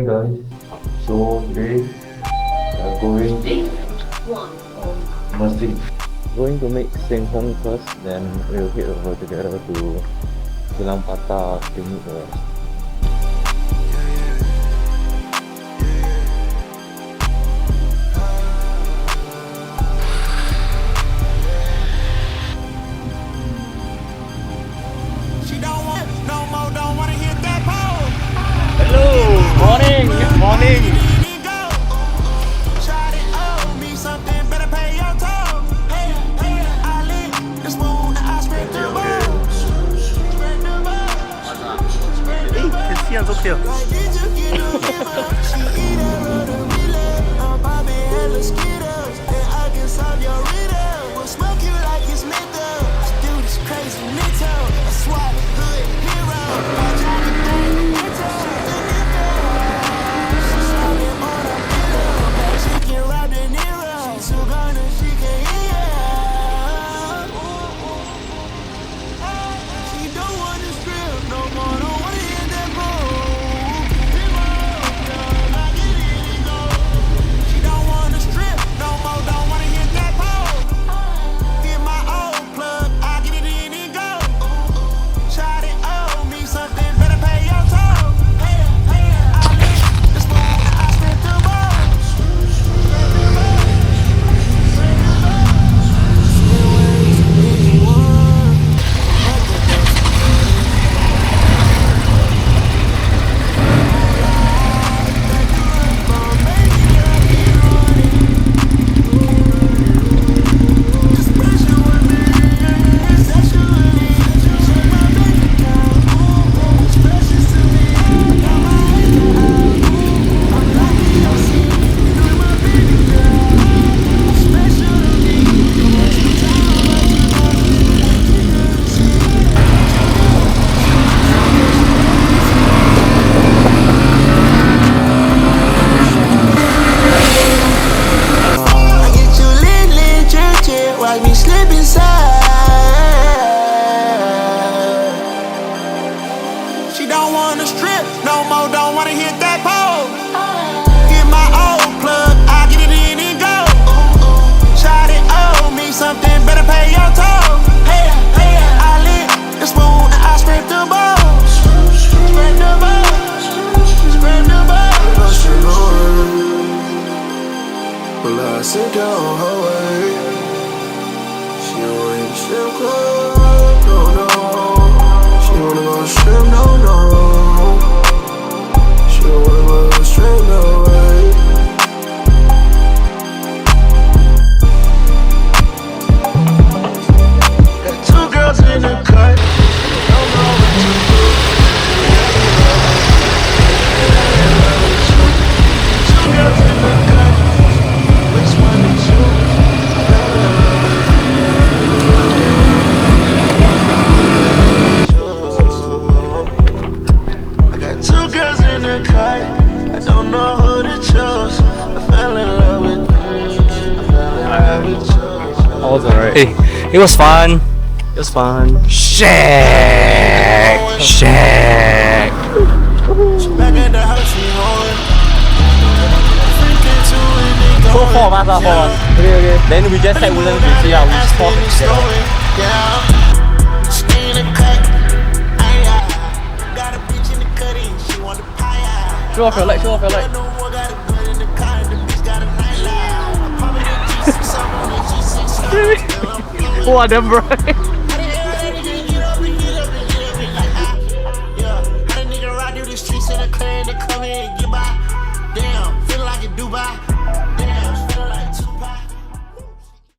Guys, so today we are going Mersing. Going to make Sing Hong first, then we'll head over together to Silang Patah to meet the rest. Morning, good morning. Can see I'm so clear. Sit down her way. She wanna strip club, no. She wanna go strip, no. She wanna go straight, no way. Got two girls in the cut, don't know what to do. Two girls in the cut. I don't know who to choose. I fell in love with you. All's alright. Hey, it was fun. It was fun. Shag. Back at the house, we home. So four of us are four. Okay. Then we just had Woodlands to see how we just talk together. Show off your light, show off your light. Oh, damn bright.